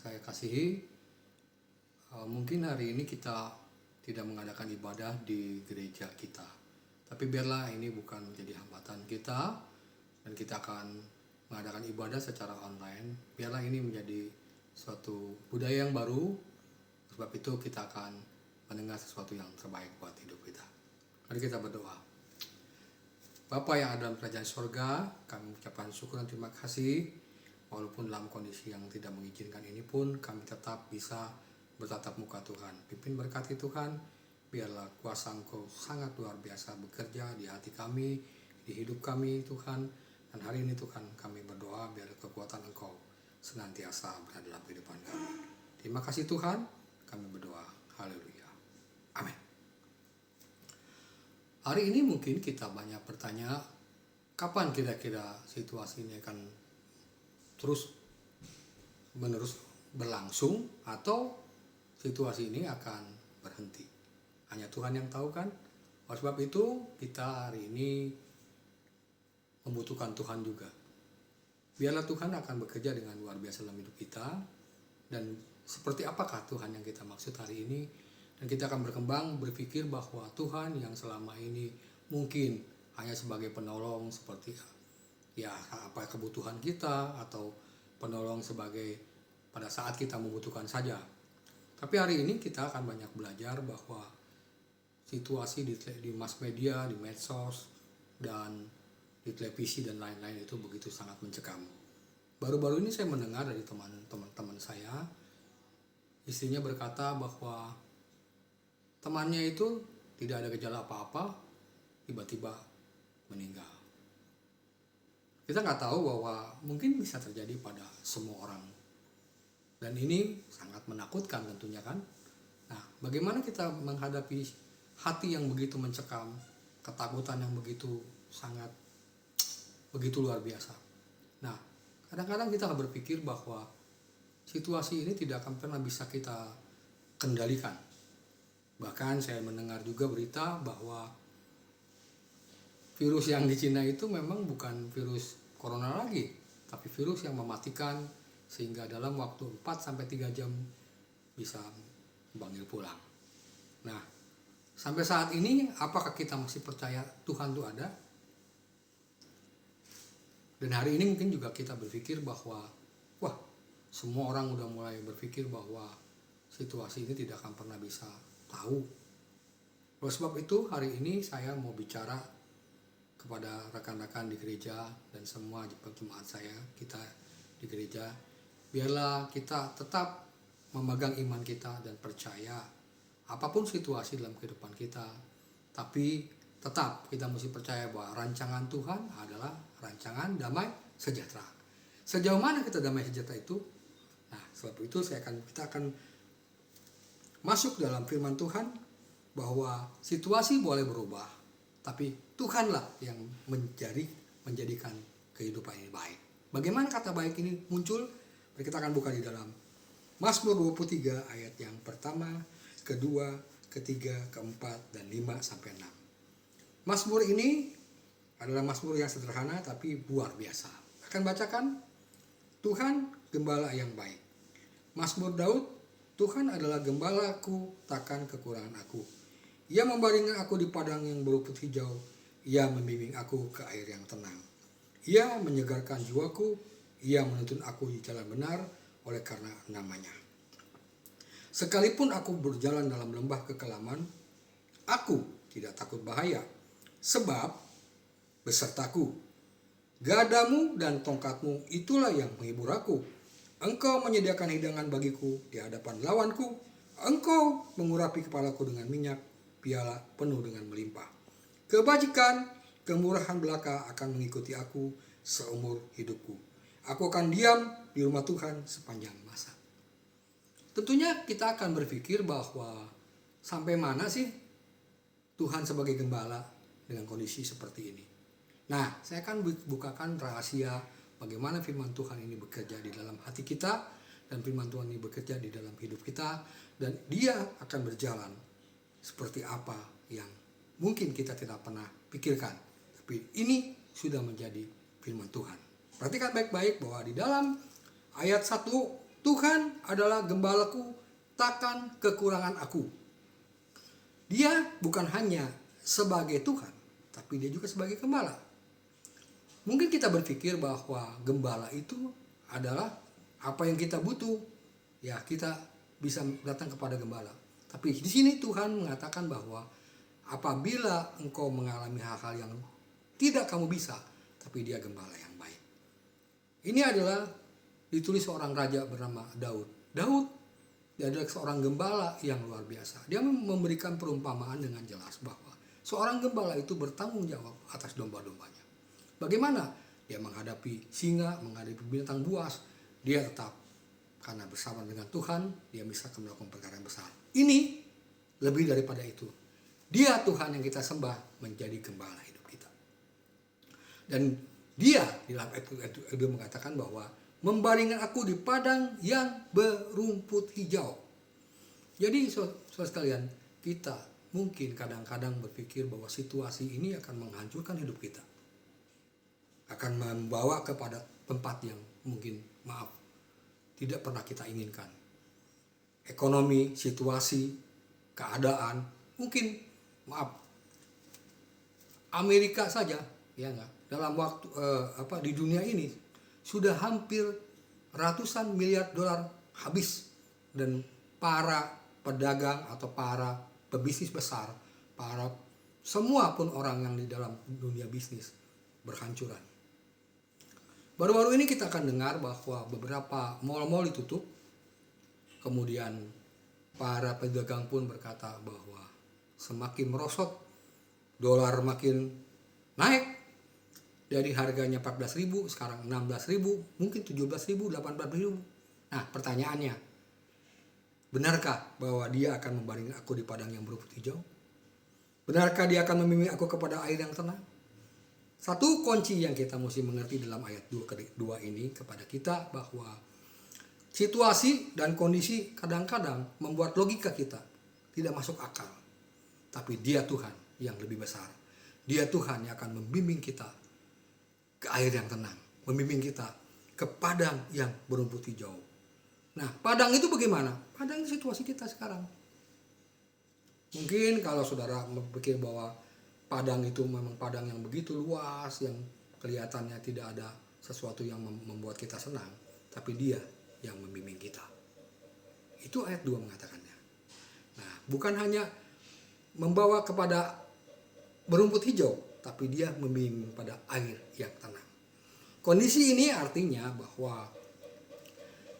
saya kasihi, mungkin hari ini kita tidak mengadakan ibadah di gereja kita. Tapi biarlah ini bukan menjadi hambatan kita dan kita akan mengadakan ibadah secara online. Biarlah ini menjadi suatu budaya yang baru, sebab itu kita akan mendengar sesuatu yang terbaik buat hidup kita. Mari kita berdoa. Bapa yang ada dalam kerajaan surga, kami mengucapkan syukur dan terima kasih. Walaupun dalam kondisi yang tidak mengizinkan ini pun, kami tetap bisa bertatap muka Tuhan. Pimpin berkati Tuhan, biarlah kuasa Engkau sangat luar biasa bekerja di hati kami, di hidup kami Tuhan. Dan hari ini Tuhan kami berdoa biar kekuatan Engkau senantiasa berada dalam kehidupan kami. Terima kasih Tuhan, kami berdoa. Haleluya. Amin. Hari ini mungkin kita banyak bertanya, kapan kira-kira situasi ini akan terus menerus berlangsung atau situasi ini akan berhenti. Hanya Tuhan yang tahu kan. Oleh sebab itu kita hari ini membutuhkan Tuhan juga. Biarlah Tuhan akan bekerja dengan luar biasa dalam hidup kita. Dan seperti apakah Tuhan yang kita maksud hari ini. Dan kita akan berkembang berpikir bahwa Tuhan yang selama ini mungkin hanya sebagai penolong seperti ya apa kebutuhan kita atau penolong sebagai pada saat kita membutuhkan saja. Tapi hari ini kita akan banyak belajar bahwa situasi di mass media, di medsos, dan di televisi dan lain-lain itu begitu sangat mencekam. Baru-baru ini saya mendengar dari teman-teman saya, istrinya berkata bahwa temannya itu tidak ada gejala apa-apa, tiba-tiba meninggal. Kita nggak tahu bahwa mungkin bisa terjadi pada semua orang. Dan ini sangat menakutkan tentunya kan. Nah, bagaimana kita menghadapi hati yang begitu mencekam, ketakutan yang begitu luar biasa. Nah, kadang-kadang kita berpikir bahwa situasi ini tidak akan pernah bisa kita kendalikan. Bahkan saya mendengar juga berita bahwa virus yang di Cina itu memang bukan virus corona lagi, tapi virus yang mematikan sehingga dalam waktu 4-3 jam bisa dipanggil pulang. Nah, sampai saat ini apakah kita masih percaya Tuhan itu ada? Dan hari ini mungkin juga kita berpikir bahwa semua orang udah mulai berpikir bahwa situasi ini tidak akan pernah bisa tahu. Oleh sebab itu hari ini saya mau bicara kepada rekan-rekan di gereja dan semua jemaat saya, kita di gereja, biarlah kita tetap memegang iman kita dan percaya apapun situasi dalam kehidupan kita, tapi tetap kita mesti percaya bahwa rancangan Tuhan adalah rancangan damai sejahtera. Sejauh mana kita damai sejahtera itu? Nah, sebab itu kita akan masuk dalam firman Tuhan bahwa situasi boleh berubah, tapi Tuhanlah yang menjadikan kehidupan ini baik. Bagaimana kata baik ini muncul? Kita akan buka di dalam Mazmur 23 ayat yang pertama, kedua, ketiga, keempat, dan 5-6. Mazmur ini adalah mazmur yang sederhana tapi luar biasa. Akan bacakan, Tuhan gembala yang baik. Mazmur Daud, Tuhan adalah gembalaku, takkan kekurangan aku. Ia membaringkan aku di padang yang berumput hijau. Ia membimbing aku ke air yang tenang. Ia menyegarkan jiwaku. Ia menuntun aku di jalan benar oleh karena namanya. Sekalipun aku berjalan dalam lembah kekelaman, aku tidak takut bahaya. Sebab besertaku gadamu dan tongkatmu itulah yang menghibur aku. Engkau menyediakan hidangan bagiku di hadapan lawanku. Engkau mengurapi kepalaku dengan minyak, piala penuh dengan melimpah. Kebajikan, kemurahan belaka akan mengikuti aku seumur hidupku. Aku akan diam di rumah Tuhan sepanjang masa. Tentunya kita akan berpikir bahwa sampai mana sih Tuhan sebagai gembala dengan kondisi seperti ini. Nah, saya akan bukakan rahasia bagaimana firman Tuhan ini bekerja di dalam hati kita, dan firman Tuhan ini bekerja di dalam hidup kita, dan dia akan berjalan seperti apa yang mungkin kita tidak pernah pikirkan. Tapi ini sudah menjadi firman Tuhan. Perhatikan baik-baik bahwa di dalam ayat 1, Tuhan adalah gembalaku, takkan kekurangan aku. Dia bukan hanya sebagai Tuhan, tapi dia juga sebagai gembala. Mungkin kita berpikir bahwa gembala itu adalah apa yang kita butuh, ya kita bisa datang kepada gembala. Tapi di sini Tuhan mengatakan bahwa apabila engkau mengalami hal-hal yang tidak kamu bisa, tapi dia gembala yang baik. Ini adalah ditulis seorang raja bernama Daud. Daud, dia adalah seorang gembala yang luar biasa. Dia memberikan perumpamaan dengan jelas bahwa seorang gembala itu bertanggung jawab atas domba-dombanya. Bagaimana dia menghadapi singa, menghadapi binatang buas, dia tetap karena bersama dengan Tuhan, dia bisa melakukan perkara yang besar. Ini lebih daripada itu. Dia Tuhan yang kita sembah menjadi gembala hidup kita. Dan dia di dalam ayat itu mengatakan bahwa membaringkan aku di padang yang berumput hijau. Jadi saudara sekalian, kita mungkin kadang-kadang berpikir bahwa situasi ini akan menghancurkan hidup kita. Akan membawa kepada tempat yang mungkin, tidak pernah kita inginkan. Ekonomi, situasi, keadaan, mungkin, Amerika saja, ya enggak, dalam waktu di dunia ini sudah hampir ratusan miliar dolar habis, dan para pedagang atau para pebisnis besar, semua pun orang yang di dalam dunia bisnis berhancuran. Baru-baru ini kita akan dengar bahwa beberapa mal-mal ditutup, kemudian para pedagang pun berkata bahwa semakin merosot, dolar makin naik. Dari harganya 14.000 sekarang 16.000, mungkin 17.000, 18.000. Nah, pertanyaannya, benarkah bahwa dia akan membaringkan aku di padang yang berumput hijau? Benarkah dia akan membimbing aku kepada air yang tenang? Satu kunci yang kita mesti mengerti dalam ayat 2 ini kepada kita bahwa situasi dan kondisi kadang-kadang membuat logika kita tidak masuk akal. Tapi dia Tuhan yang lebih besar. Dia Tuhan yang akan membimbing kita ke air yang tenang, membimbing kita ke padang yang berumput hijau. Nah, padang itu bagaimana? Padang itu situasi kita sekarang. Mungkin kalau saudara berpikir bahwa padang itu memang padang yang begitu luas, yang kelihatannya tidak ada sesuatu yang membuat kita senang, tapi dia yang membimbing kita. Itu ayat 2 mengatakannya. Nah, bukan hanya membawa kepada berumput hijau, tapi dia membimbing pada air yang tenang. Kondisi ini artinya bahwa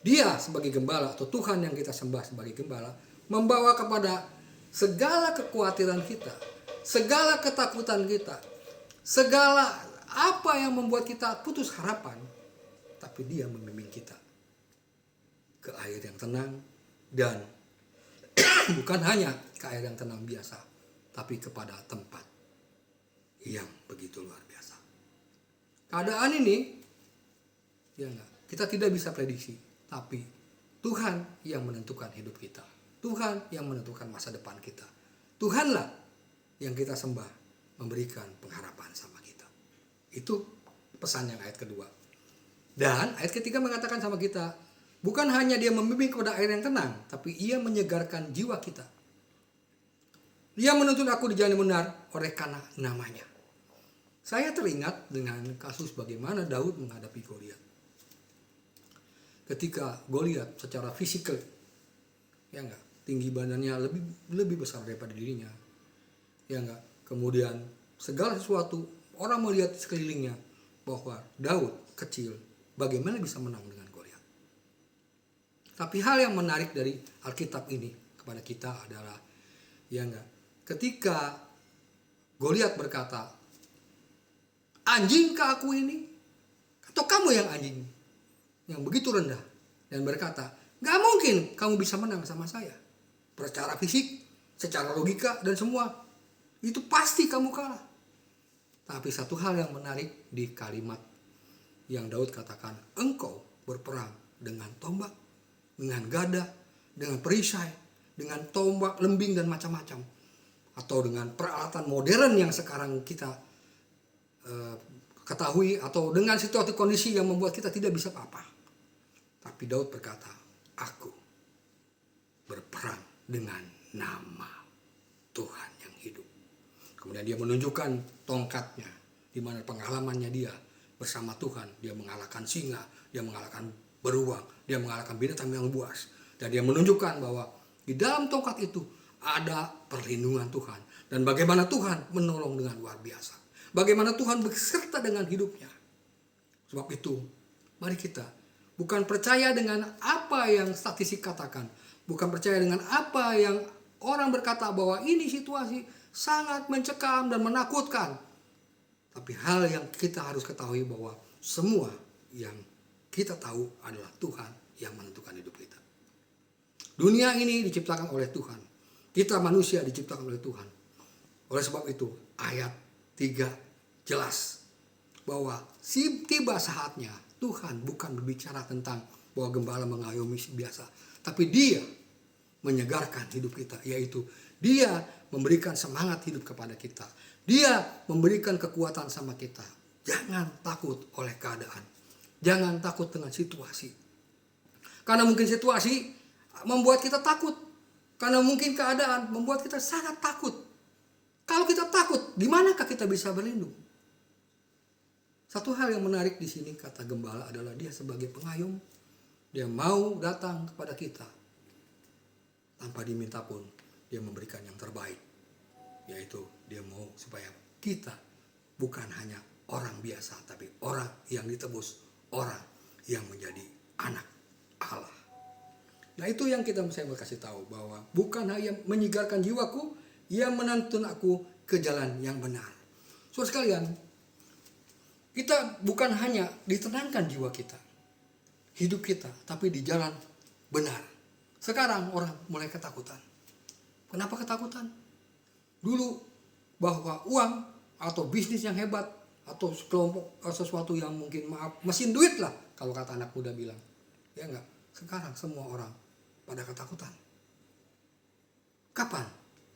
dia sebagai gembala atau Tuhan yang kita sembah sebagai gembala membawa kepada segala kekhawatiran kita, segala ketakutan kita, segala apa yang membuat kita putus harapan, tapi dia membimbing kita ke air yang tenang, dan bukan hanya ke air yang tenang biasa, tapi kepada tempat yang begitu luar biasa. Keadaan ini ya enggak, kita tidak bisa prediksi, tapi Tuhan yang menentukan hidup kita. Tuhan yang menentukan masa depan kita. Tuhanlah yang kita sembah, memberikan pengharapan sama kita. Itu pesan yang ayat kedua. Dan ayat ketiga mengatakan sama kita, bukan hanya dia membimbing kepada air yang tenang, tapi ia menyegarkan jiwa kita. Dia menuntun aku di jalan yang benar oleh karena namanya. Saya teringat dengan kasus bagaimana Daud menghadapi Goliat. Ketika Goliat secara fisikal, ya enggak, tinggi badannya lebih besar daripada dirinya, ya enggak, kemudian segala sesuatu orang melihat sekelilingnya bahwa Daud kecil, bagaimana bisa menang dengan Goliat. Tapi hal yang menarik dari Alkitab ini kepada kita adalah, ya enggak, ketika Goliat berkata, anjingkah aku ini? Atau kamu yang anjing? Yang begitu rendah. Dan berkata, gak mungkin kamu bisa menang sama saya. Secara fisik, secara logika, dan semua. Itu pasti kamu kalah. Tapi satu hal yang menarik di kalimat yang Daud katakan, engkau berperang dengan tombak, dengan gada, dengan perisai, dengan tombak, lembing, dan macam-macam. Atau dengan peralatan modern yang sekarang kita ketahui, atau dengan situasi kondisi yang membuat kita tidak bisa apa-apa. Tapi Daud berkata, aku berperang dengan nama Tuhan yang hidup. Kemudian dia menunjukkan tongkatnya, di mana pengalamannya dia bersama Tuhan. Dia mengalahkan singa, dia mengalahkan beruang, dia mengalahkan binatang yang buas. Dan dia menunjukkan bahwa di dalam tongkat itu ada perlindungan Tuhan. Dan bagaimana Tuhan menolong dengan luar biasa. Bagaimana Tuhan beserta dengan hidupnya. Sebab itu, mari kita bukan percaya dengan apa yang statistik katakan. Bukan percaya dengan apa yang orang berkata bahwa ini situasi sangat mencekam dan menakutkan. Tapi hal yang kita harus ketahui bahwa semua yang kita tahu adalah Tuhan yang menentukan hidup kita. Dunia ini diciptakan oleh Tuhan. Kita manusia diciptakan oleh Tuhan. Oleh sebab itu ayat 3 jelas bahwa tiba saatnya Tuhan bukan berbicara tentang bahwa gembala mengayomi biasa. Tapi dia menyegarkan hidup kita, yaitu dia memberikan semangat hidup kepada kita. Dia memberikan kekuatan sama kita. Jangan takut oleh keadaan. Jangan takut dengan situasi. Karena mungkin situasi membuat kita takut. Karena mungkin keadaan membuat kita sangat takut. Kalau kita takut, di manakah kita bisa berlindung? Satu hal yang menarik di sini kata gembala adalah dia sebagai pengayom. Dia mau datang kepada kita. Tanpa diminta pun dia memberikan yang terbaik. Yaitu dia mau supaya kita bukan hanya orang biasa, tapi orang yang ditebus, orang yang menjadi anak Allah. Nah itu yang saya mau kasih tahu, bahwa bukan hanya menyegarkan jiwaku, ia menuntun aku ke jalan yang benar. Saudara sekalian, kita bukan hanya ditenangkan jiwa kita, hidup kita, tapi di jalan benar. Sekarang orang mulai ketakutan. Kenapa ketakutan? Dulu bahwa uang atau bisnis yang hebat atau kelompok sesuatu yang mungkin mesin duit lah kalau kata anak muda bilang. Ya enggak? Sekarang semua orang pada ketakutan. Kapan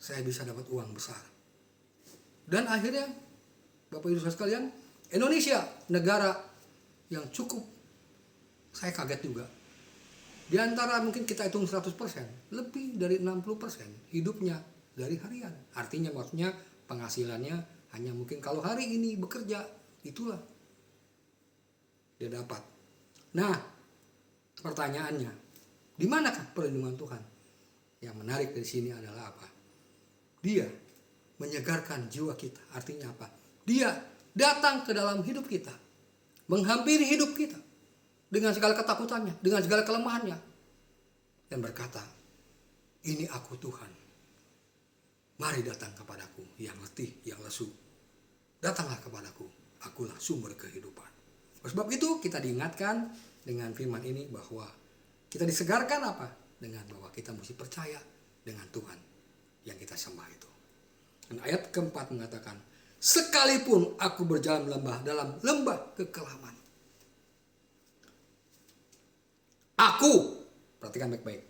saya bisa dapat uang besar? Dan akhirnya Bapak Ibu Saudara sekalian, Indonesia negara yang cukup, saya kaget juga. Di antara mungkin kita hitung 100%, lebih dari 60% hidupnya dari harian. Artinya maksudnya penghasilannya hanya mungkin kalau hari ini bekerja, itulah dia dapat. Nah, pertanyaannya, di manakah perlindungan Tuhan? Yang menarik dari sini adalah apa? Dia menyegarkan jiwa kita. Artinya apa? Dia datang ke dalam hidup kita, menghampiri hidup kita dengan segala ketakutannya, dengan segala kelemahannya, dan berkata, ini aku Tuhan. Mari datang kepadaku yang letih, yang lesu. Datanglah kepadaku, akulah sumber kehidupan. Oleh sebab itu kita diingatkan dengan firman ini bahwa kita disegarkan apa? Dengan bahwa kita mesti percaya dengan Tuhan yang kita sembah itu. Dan ayat keempat mengatakan, sekalipun aku berjalan dalam lembah kekelaman, aku, perhatikan baik-baik,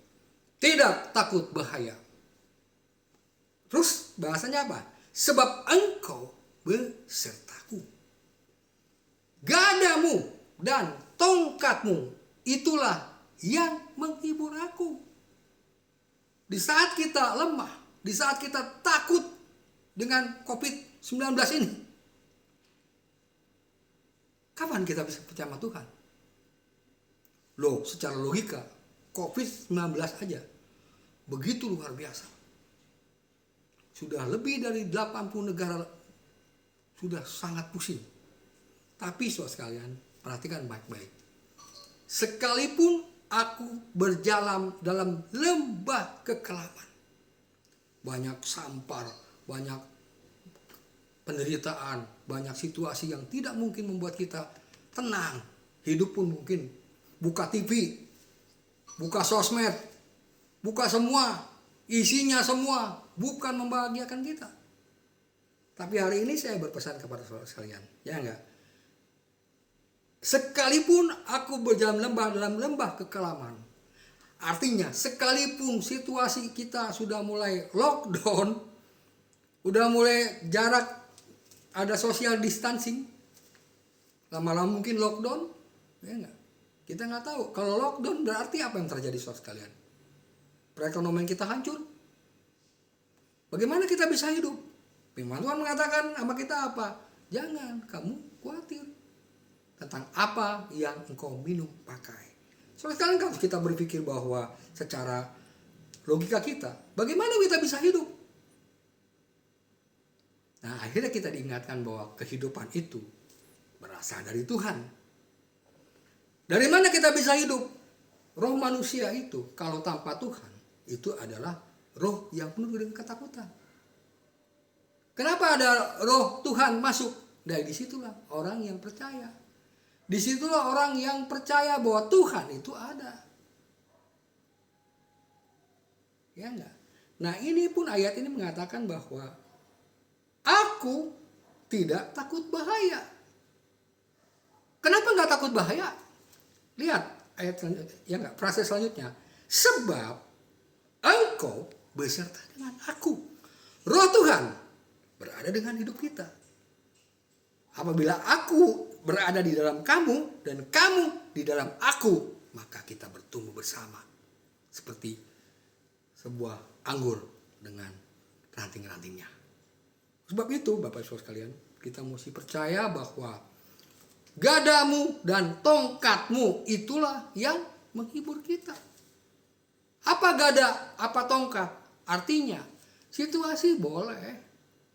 tidak takut bahaya. Terus bahasanya apa? Sebab engkau besertaku. Gadamu dan tongkatmu itulah yang menghibur aku. Di saat kita lemah, di saat kita takut dengan COVID-19 ini, kapan kita bisa percaya sama Tuhan? Loh, secara logika, COVID-19 aja begitu luar biasa. Sudah lebih dari 80 negara sudah sangat pusing. Tapi saudara sekalian, perhatikan baik-baik. Sekalipun aku berjalan dalam lembah kekelaman, banyak sampar, banyak penderitaan, banyak situasi yang tidak mungkin membuat kita tenang. Hidup pun mungkin buka TV, buka sosmed, buka semua, isinya semua bukan membahagiakan kita. Tapi hari ini saya berpesan kepada saudara sekalian, ya enggak? Sekalipun aku berjalan dalam lembah kekelaman, artinya sekalipun situasi kita sudah mulai lockdown, udah mulai jarak, ada social distancing, lama-lama mungkin lockdown, ya enggak? Kita nggak tahu. Kalau lockdown berarti apa yang terjadi saudara sekalian? Perekonomian kita hancur. Bagaimana kita bisa hidup? Firman Tuhan mengatakan sama kita apa? Jangan kamu khawatir tentang apa yang engkau minum pakai. Soalnya sekarang kalau kita berpikir bahwa secara logika kita, bagaimana kita bisa hidup? Nah, akhirnya kita diingatkan bahwa kehidupan itu berasal dari Tuhan. Dari mana kita bisa hidup? Roh manusia itu kalau tanpa Tuhan itu adalah roh yang penuh dengan ketakutan. Kenapa ada roh Tuhan masuk? Dari disitulah orang yang percaya. Disitulah orang yang percaya bahwa Tuhan itu ada. Ya enggak? Nah ini pun ayat ini mengatakan bahwa aku tidak takut bahaya. Kenapa nggak takut bahaya? Lihat ayat selanjutnya, ya enggak, frase selanjutnya. Sebab engkau beserta dengan aku. Roh Tuhan berada dengan hidup kita. Apabila aku berada di dalam kamu dan kamu di dalam aku, maka kita bertumbuh bersama. Seperti sebuah anggur dengan ranting-rantingnya. Sebab itu Bapak Ibu sekalian, kita mesti percaya bahwa gadamu dan tongkatmu itulah yang menghibur kita. Apa gada, apa tongkat? Artinya situasi boleh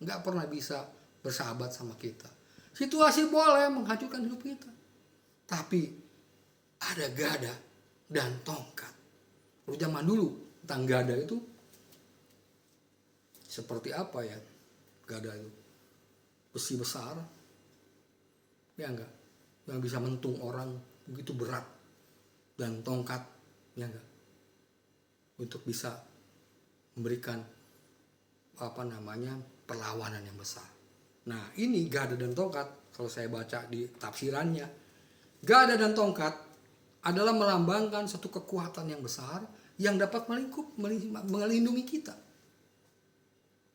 nggak pernah bisa bersahabat sama kita. Situasi boleh menghancurkan hidup kita. Tapi ada gada dan tongkat. Kalau zaman dulu tentang gada itu seperti apa ya? Gada itu besi besar, ya enggak, yang bisa mentung orang begitu berat, dan tongkat, ya enggak, untuk bisa memberikan perlawanan yang besar. Nah ini gada dan tongkat, kalau saya baca di tafsirannya, gada dan tongkat adalah melambangkan satu kekuatan yang besar yang dapat melindungi kita.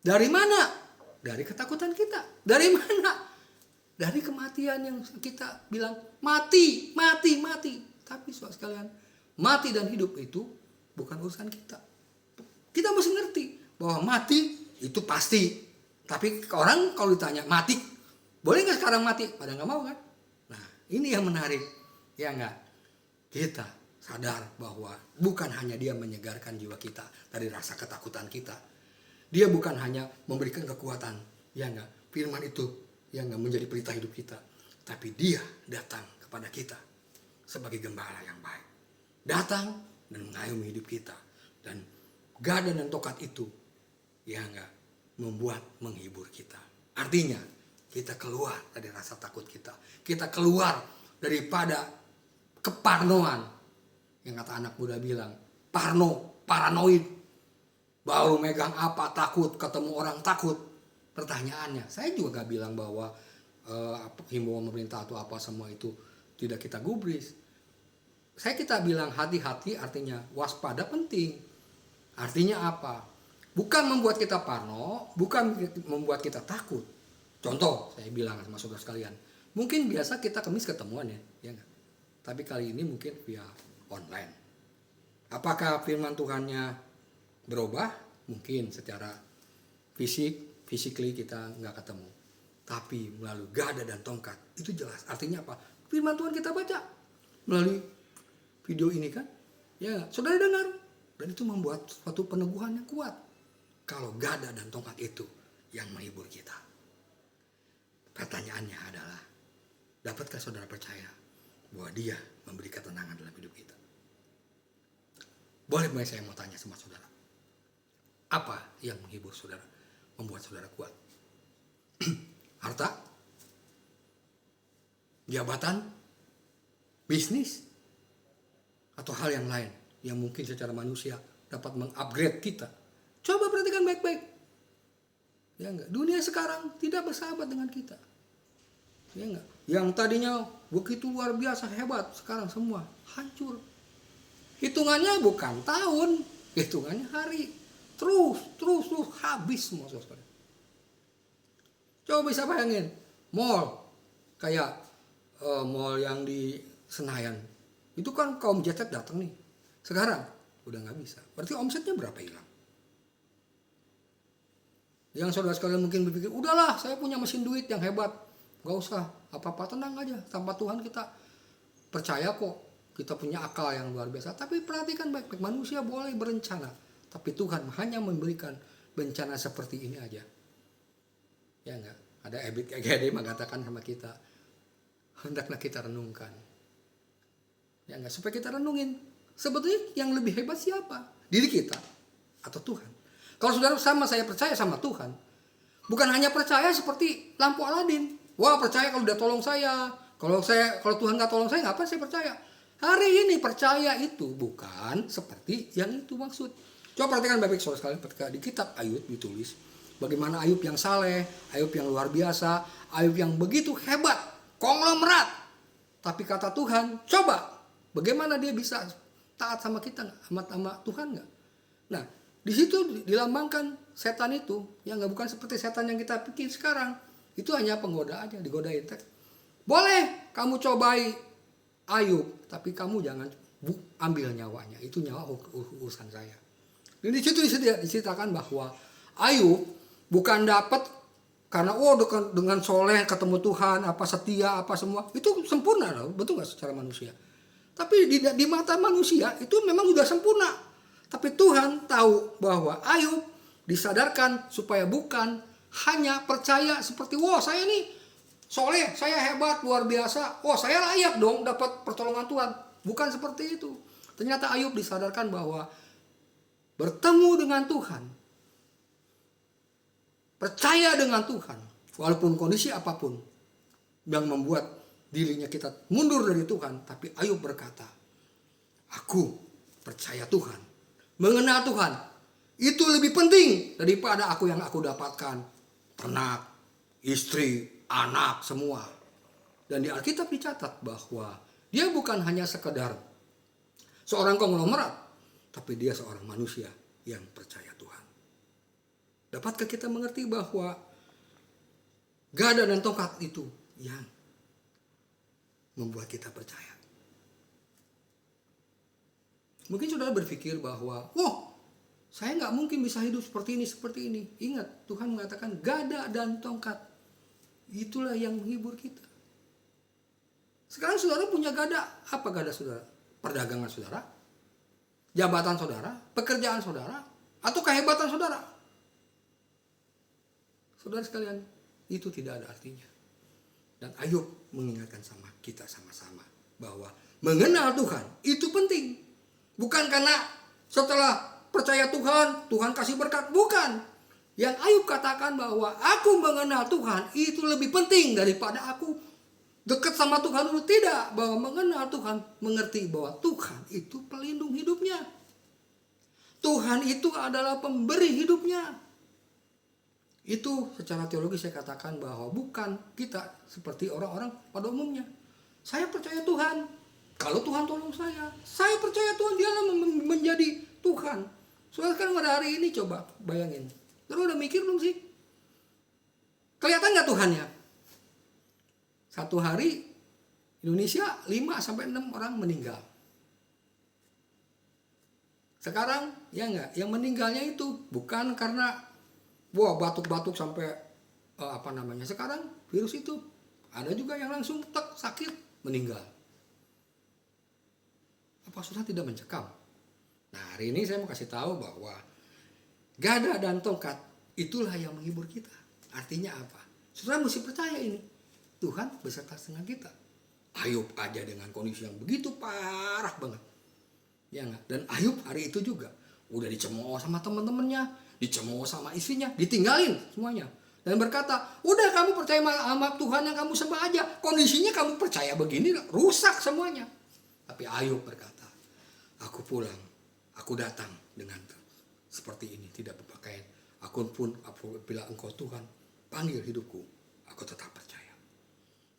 Dari mana? Dari ketakutan kita. Dari mana? Dari kematian yang kita bilang mati. Tapi saudara sekalian, mati dan hidup itu bukan urusan kita. Kita mesti ngerti bahwa mati itu pasti. Tapi orang kalau ditanya mati, boleh nggak sekarang mati? Pada nggak mau kan? Nah ini yang menarik, ya nggak? Kita sadar bahwa bukan hanya dia menyegarkan jiwa kita dari rasa ketakutan kita. Dia bukan hanya memberikan kekuatan, ya nggak? Firman itu, ya nggak, menjadi pelita hidup kita. Tapi dia datang kepada kita sebagai gembala yang baik. Datang dan mengayomi hidup kita. Dan gada dan tongkat itu, ya nggak, membuat menghibur kita. Artinya kita keluar dari rasa takut kita. Kita keluar daripada keparnoan. Yang kata anak muda bilang, paranoid. Baru megang apa takut, ketemu orang takut. Pertanyaannya, saya juga gak bilang bahwa himbauan pemerintah atau apa semua itu tidak kita gubris. Kita bilang hati-hati, artinya waspada penting. Artinya apa? Bukan membuat kita parno, bukan membuat kita takut. Contoh, saya bilang sama saudara sekalian, mungkin biasa kita Kamis ketemuan ya enggak? Tapi kali ini mungkin via online. Apakah firman Tuhannya berubah? Mungkin secara physically kita nggak ketemu. Tapi melalui gada dan tongkat, itu jelas. Artinya apa? Firman Tuhan kita baca melalui video ini kan? Ya, saudara dengar. Dan itu membuat suatu peneguhan yang kuat. Kalau gada dan tongkat itu yang menghibur kita. Pertanyaannya adalah, dapatkah saudara percaya bahwa dia memberi ketenangan dalam hidup kita? Boleh saya mau tanya sama saudara. Apa yang menghibur saudara? Membuat saudara kuat? Harta? Jabatan? Bisnis? Atau hal yang lain yang mungkin secara manusia dapat mengupgrade kita? Coba perhatikan baik-baik. Ya enggak? Dunia sekarang tidak bersahabat dengan kita. Ya enggak? Yang tadinya begitu luar biasa hebat, sekarang semua hancur. Hitungannya bukan tahun, hitungannya hari. Terus habis semua saudara. Coba bisa bayangin, mall kayak mall yang di Senayan Itu kan kaum jet set datang nih. Sekarang udah nggak bisa. Berarti omsetnya berapa hilang? Yang saudara sekalian mungkin berpikir, udahlah saya punya mesin duit yang hebat. Gak usah, apa-apa tenang aja. Tanpa Tuhan kita percaya kok. Kita punya akal yang luar biasa. Tapi perhatikan baik-baik, manusia boleh berencana. Tapi Tuhan hanya memberikan bencana seperti ini aja. Ya enggak? Ada Ebit KGD mengatakan sama kita, hendaklah kita renungkan. Ya enggak? Supaya kita renungin. Sebetulnya yang lebih hebat siapa? Diri kita atau Tuhan? Kalau saudara sama saya percaya sama Tuhan, bukan hanya percaya seperti lampu Aladin. Wah, percaya kalau udah tolong saya. Kalau Tuhan nggak tolong saya, ngapain saya percaya? Hari ini percaya itu bukan seperti yang itu maksud. Coba perhatikan baik-baik saudara sekalian, ketika di kitab Ayub ditulis bagaimana Ayub yang saleh, Ayub yang luar biasa, Ayub yang begitu hebat, konglomerat. Tapi kata Tuhan, coba bagaimana dia bisa taat sama kita, sama Tuhan nggak? Nah, di situ dilambangkan setan itu, yang nggak bukan seperti setan yang kita pikir sekarang. Itu hanya penggoda aja, digodain. Boleh kamu cobai Ayub, tapi kamu jangan ambil nyawanya. Itu nyawa urusan saya. Dan di situ diceritakan bahwa Ayub bukan dapat karena dengan soleh ketemu Tuhan, apa setia, apa semua. Itu sempurna loh, betul nggak secara manusia. Tapi di mata manusia itu memang sudah sempurna. Tapi Tuhan tahu bahwa Ayub disadarkan supaya bukan hanya percaya seperti, wah saya nih soleh, saya hebat, luar biasa, wah saya layak dong dapat pertolongan Tuhan. Bukan seperti itu. Ternyata Ayub disadarkan bahwa bertemu dengan Tuhan, percaya dengan Tuhan, walaupun kondisi apapun yang membuat dirinya kita mundur dari Tuhan. Tapi Ayub berkata, aku percaya Tuhan, mengenal Tuhan, itu lebih penting daripada aku yang aku dapatkan. Ternak, istri, anak, semua. Dan di Alkitab dicatat bahwa dia bukan hanya sekedar seorang konglomerat, tapi dia seorang manusia yang percaya Tuhan. Dapatkah kita mengerti bahwa gada dan tongkat itu yang membuat kita percaya? Mungkin saudara berpikir bahwa, saya nggak mungkin bisa hidup seperti ini. Ingat, Tuhan mengatakan gada dan tongkat. Itulah yang menghibur kita. Sekarang saudara punya gada. Apa gada saudara? Perdagangan saudara? Jabatan saudara? Pekerjaan saudara? Atau kehebatan saudara? Saudara sekalian, itu tidak ada artinya. Dan Ayub mengingatkan sama kita sama-sama bahwa mengenal Tuhan itu penting. Bukan karena setelah percaya Tuhan, Tuhan kasih berkat. Bukan. Yang Ayub katakan bahwa aku mengenal Tuhan itu lebih penting daripada aku dekat sama Tuhan dulu. Tidak. Bahwa mengenal Tuhan, mengerti bahwa Tuhan itu pelindung hidupnya. Tuhan itu adalah pemberi hidupnya. Itu secara teologi saya katakan bahwa bukan kita seperti orang-orang pada umumnya. Saya percaya Tuhan. Kalau Tuhan tolong saya percaya Tuhan, dialah menjadi Tuhan. Soalnya kan pada hari ini coba bayangin. Terus udah mikir belum sih? Kelihatan gak Tuhannya? Satu hari Indonesia 5-6 orang meninggal. Sekarang ya enggak, yang meninggalnya itu bukan karena batuk-batuk sampai sekarang virus itu. Ada juga yang langsung sakit meninggal. Apa saudara tidak mencekam? Nah, hari ini saya mau kasih tahu bahwa gada dan tongkat itulah yang menghibur kita. Artinya apa? Saudara mesti percaya ini. Tuhan beserta dengan kita. Ayub aja dengan kondisi yang begitu parah banget. Ya enggak? Dan Ayub hari itu juga udah dicemooh sama teman-temannya, dicemooh sama istrinya, ditinggalin semuanya. Dan berkata, udah kamu percaya sama Tuhan yang kamu sembah aja. Kondisinya kamu percaya begini, rusak semuanya. Tapi Ayub berkata, aku pulang, aku datang dengan seperti ini, tidak berpakaian. Aku pun apabila engkau Tuhan panggil hidupku, aku tetap percaya.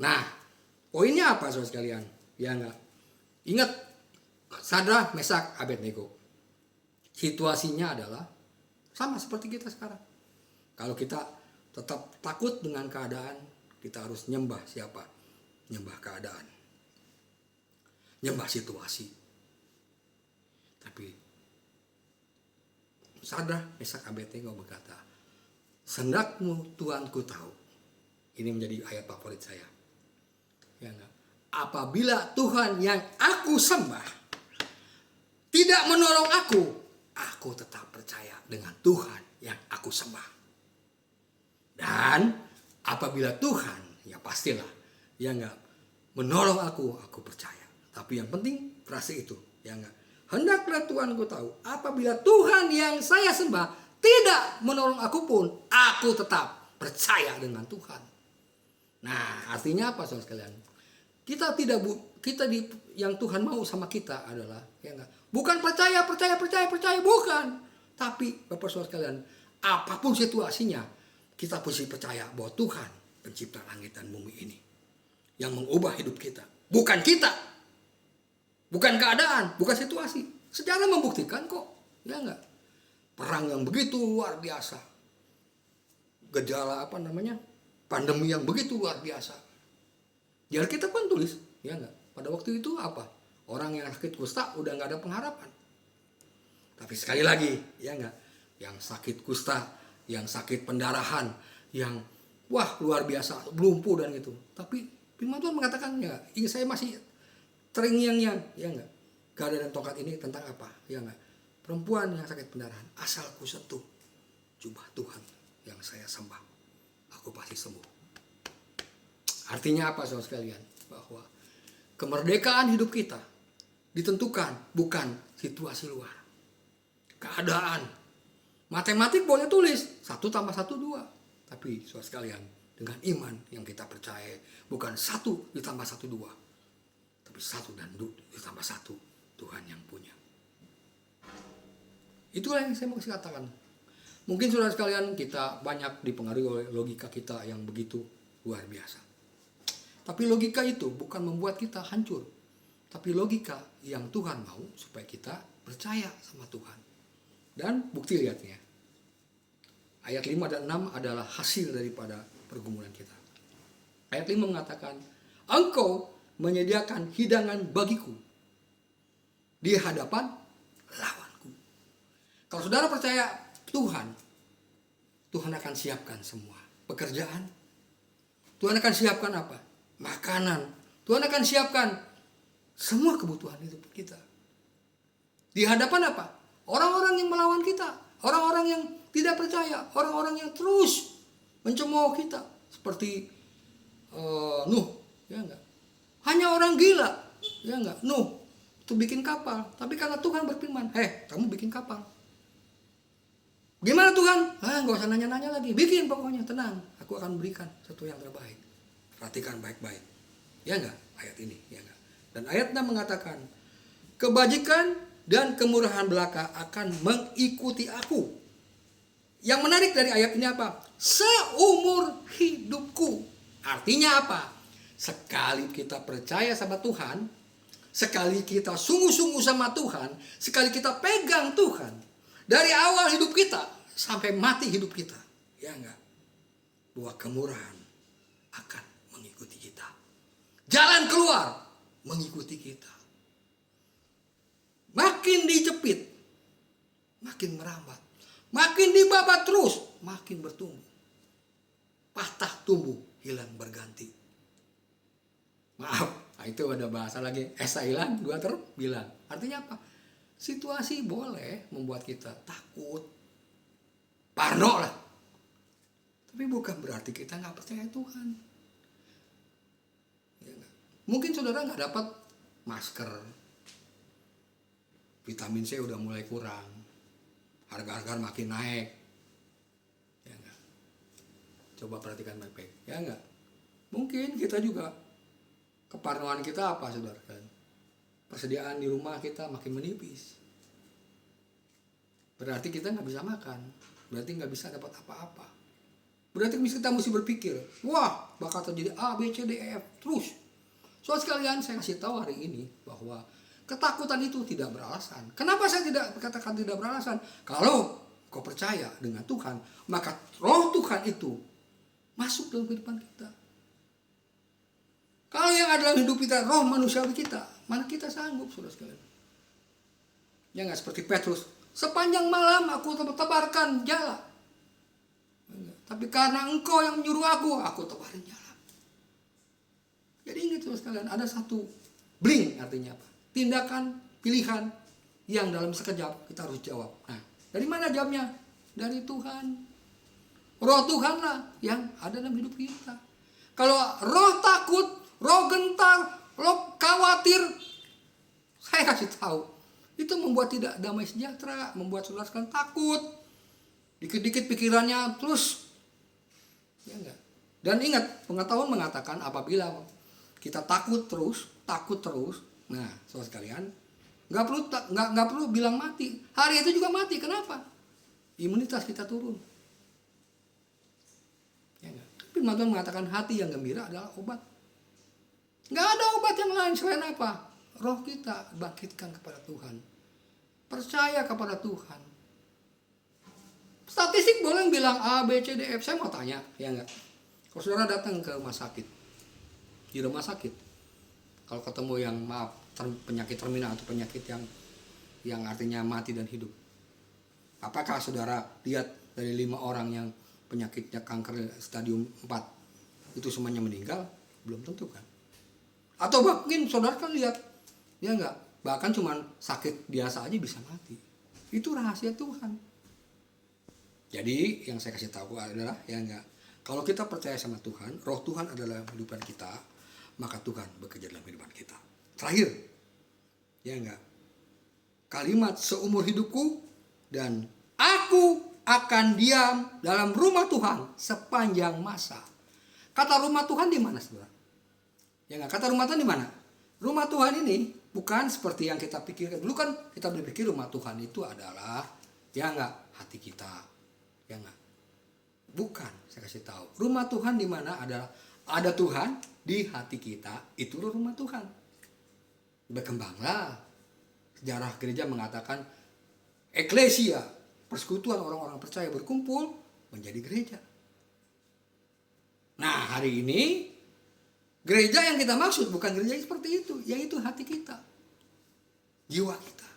Nah, poinnya apa saudara sekalian? Ya enggak? Ingat, Sadrak, Mesak, Abednego. Situasinya adalah sama seperti kita sekarang. Kalau kita tetap takut dengan keadaan, kita harus nyembah siapa? Nyembah keadaan. nyembah situasi. Tapi Sadrak, Mesak, Abednego berkata, "Sendakmu Tuanku tahu." Ini menjadi ayat favorit saya. Ya enggak? Apabila Tuhan yang aku sembah tidak menolong aku tetap percaya dengan Tuhan yang aku sembah. Dan apabila Tuhan, ya pastilah, ya enggak, menolong aku percaya. Tapi yang penting frase itu, ya enggak. Hendaklah Tuanku tahu, apabila Tuhan yang saya sembah tidak menolong aku pun, aku tetap percaya dengan Tuhan. Nah, artinya apa saudara sekalian? Yang Tuhan mau sama kita adalah, ya enggak, bukan percaya, bukan. Tapi Bapak saudara sekalian, apapun situasinya, kita mesti percaya bahwa Tuhan pencipta langit dan bumi ini yang mengubah hidup kita, bukan kita. Bukan keadaan, bukan situasi. Sejarah membuktikan kok, ya enggak? Perang yang begitu luar biasa. Gejala pandemi yang begitu luar biasa. Di Alkitab pun tulis, ya enggak? Pada waktu itu apa? Orang yang sakit kusta udah enggak ada pengharapan. Tapi sekali lagi, ya enggak? Yang sakit kusta, yang sakit pendarahan, yang luar biasa, lumpuh dan gitu. Tapi firman Tuhan mengatakan, ya, ini saya masih terngiang-ngiang, ya enggak? Gada dan tongkat ini tentang apa? Ya enggak? Perempuan yang sakit pendarahan, asal ku sentuh jubah Tuhan yang saya sembah, aku pasti sembuh. Artinya apa saudara sekalian? Bahwa kemerdekaan hidup kita ditentukan bukan situasi luar, keadaan. Matematik boleh tulis 1 tambah 1 2. Tapi saudara sekalian, dengan iman yang kita percaya, bukan 1 ditambah 1 2. Tapi 1 dan 2 ditambah 1, Tuhan yang punya. Itulah yang saya mau katakan. Mungkin saudara sekalian, kita banyak dipengaruhi oleh logika kita yang begitu luar biasa. Tapi logika itu bukan membuat kita hancur. Tapi logika yang Tuhan mau supaya kita percaya sama Tuhan. Dan bukti lihatnya. Ayat 5 dan 6 adalah hasil daripada pergumulan kita. Ayat 5 mengatakan, "Engkau menyediakan hidangan bagiku di hadapan lawanku." Kalau saudara percaya Tuhan akan siapkan semua pekerjaan. Tuhan akan siapkan apa? Makanan. Tuhan akan siapkan semua kebutuhan hidup kita. Di hadapan apa? Orang-orang yang melawan kita, orang-orang yang tidak percaya, orang-orang yang terus mencemooh kita, seperti Nuh, ya enggak? Hanya orang gila, ya enggak? Nuh itu bikin kapal, tapi karena Tuhan berfirman, kamu bikin kapal. Gimana Tuhan? Nggak usah nanya-nanya lagi, bikin pokoknya, tenang, aku akan berikan sesuatu yang terbaik. Perhatikan baik-baik, ya enggak? Ayat ini, ya enggak? Dan ayat 6 mengatakan, kebajikan dan kemurahan belaka akan mengikuti aku. Yang menarik dari ayat ini apa? Seumur hidupku. Artinya apa? Sekali kita percaya sama Tuhan, sekali kita sungguh-sungguh sama Tuhan, sekali kita pegang Tuhan, dari awal hidup kita sampai mati hidup kita, ya enggak? Bahwa kemurahan akan mengikuti kita. Jalan keluar mengikuti kita. Makin dijepit, makin merambat. Makin dibabat terus, makin bertumbuh. Patah tumbuh, hilang berganti. Maaf, itu ada bahasa lagi. Esa hilang, 2 terbilang. Artinya apa? Situasi boleh membuat kita takut, parno lah. Tapi bukan berarti kita nggak percaya Tuhan. Ya, mungkin saudara nggak dapat masker, vitamin C udah mulai kurang, harga-harga makin naik. Ya enggak? Coba perhatikan baik-baik. Ya enggak? Mungkin kita juga, keparnoan kita apa saudara kan? Persediaan di rumah kita makin menipis. Berarti kita nggak bisa makan. Berarti nggak bisa dapat apa-apa. Berarti kita mesti berpikir, wah bakal terjadi A, B, C, D, E, F terus. Soal sekalian saya kasih tahu hari ini bahwa ketakutan itu tidak beralasan. Kenapa saya tidak katakan tidak beralasan? Kalau kau percaya dengan Tuhan, maka roh Tuhan itu masuk dalam kehidupan kita. Kalau yang ada dalam hidup kita, roh manusiawi kita, Mana kita sanggup, saudara sekalian. Ya nggak, seperti Petrus, sepanjang malam aku tebarkan jala. Tapi karena engkau yang menyuruh aku tebarin jala. Jadi ingat saudara sekalian, ada satu blink, artinya apa? Tindakan, pilihan yang dalam sekejap kita harus jawab. Nah, dari mana jawabnya? Dari Tuhan. Roh Tuhanlah yang ada dalam hidup kita. Kalau roh takut, roh gentar, roh khawatir, saya kasih tahu, itu membuat tidak damai sejahtera, membuat saudara sekalian takut. Dikit-dikit pikirannya terus, ya enggak. Dan ingat, pengetahuan mengatakan apabila kita takut terus, nah, saudara sekalian, nggak perlu bilang mati. Hari itu juga mati. Kenapa? Imunitas kita turun. Ya enggak? Tapi Tuhan mengatakan hati yang gembira adalah obat. Nggak ada obat yang lain selain apa? Roh kita bangkitkan kepada Tuhan. Percaya kepada Tuhan. Statistik boleh bilang A, B, C, D, F. Saya mau tanya, ya enggak? Kalau saudara datang ke rumah sakit, di rumah sakit, kalau ketemu yang penyakit terminal atau penyakit yang artinya mati dan hidup, apakah saudara lihat dari 5 orang yang penyakitnya kanker stadium 4 itu semuanya meninggal? Belum tentu kan? Atau mungkin saudara kan lihat, ya enggak, bahkan cuman sakit biasa aja bisa mati. Itu rahasia Tuhan. Jadi yang saya kasih tahu adalah, ya enggak, kalau kita percaya sama Tuhan, roh Tuhan adalah kehidupan kita, maka Tuhan bekerja dalam kehidupan kita. Terakhir, ya enggak, kalimat seumur hidupku dan aku akan diam dalam rumah Tuhan sepanjang masa. Kata rumah Tuhan di mana, saudara? Ya enggak, kata rumah Tuhan di mana? Rumah Tuhan ini bukan seperti yang kita pikirkan. Dulu kan kita berpikir rumah Tuhan itu adalah, ya enggak, hati kita. Ya enggak? Bukan, saya kasih tahu. Rumah Tuhan di mana ada Tuhan di hati kita, itu rumah Tuhan. Berkembanglah. Sejarah gereja mengatakan eklesia, persekutuan orang-orang percaya berkumpul menjadi gereja. Nah, hari ini gereja yang kita maksud bukan gereja seperti itu, yaitu hati kita, jiwa kita.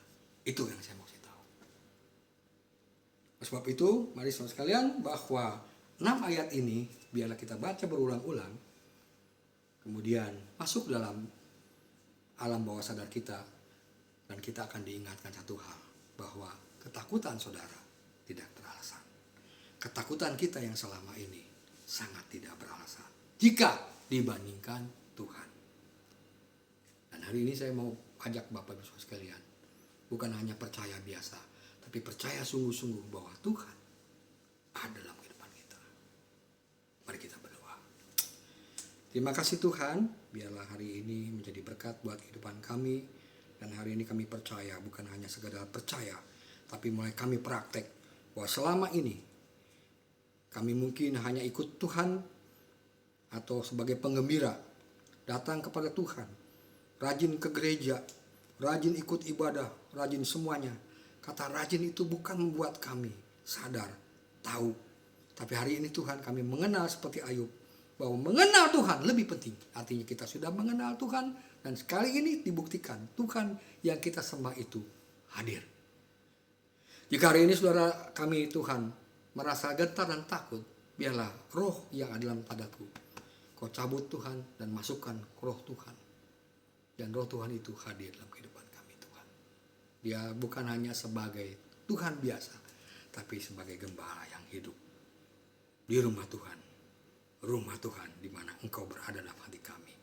Itu yang saya mau kasih tahu. Sebab itu, mari saudara sekalian, bahwa 6 ayat ini biarlah kita baca berulang-ulang, kemudian masuk dalam alam bawah sadar kita, dan kita akan diingatkan satu hal, bahwa ketakutan saudara tidak beralasan. Ketakutan kita yang selama ini sangat tidak beralasan jika dibandingkan Tuhan. Dan hari ini saya mau ajak Bapak Ibu Saudara sekalian, bukan hanya percaya biasa, tapi percaya sungguh-sungguh bahwa Tuhan ada dalam kehidupan kita. Mari kita berdoa. Terima kasih Tuhan, biarlah hari ini menjadi berkat buat kehidupan kami. Dan hari ini kami percaya, bukan hanya sekedar percaya, tapi mulai kami praktek bahwa selama ini kami mungkin hanya ikut Tuhan atau sebagai penggembira, datang kepada Tuhan, rajin ke gereja, rajin ikut ibadah, rajin semuanya. Kata rajin itu bukan membuat kami sadar, tahu. Tapi hari ini Tuhan, kami mengenal seperti Ayub, bahwa mengenal Tuhan lebih penting. Artinya kita sudah mengenal Tuhan, dan sekali ini dibuktikan Tuhan yang kita sembah itu hadir. Jika hari ini saudara kami Tuhan merasa gentar dan takut, biarlah roh yang ada dalam padaku Kau cabut Tuhan dan masukkan roh Tuhan. Dan roh Tuhan itu hadir dalam kehidupan kami Tuhan. Dia bukan hanya sebagai Tuhan biasa, tapi sebagai gembala yang hidup di rumah Tuhan. Rumah Tuhan di mana Engkau berada dalam hati kami.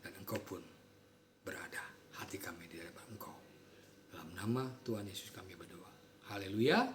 Dan Engkau pun berada hati kami di dalam Engkau. Dalam nama Tuhan Yesus kami berdoa. Haleluya.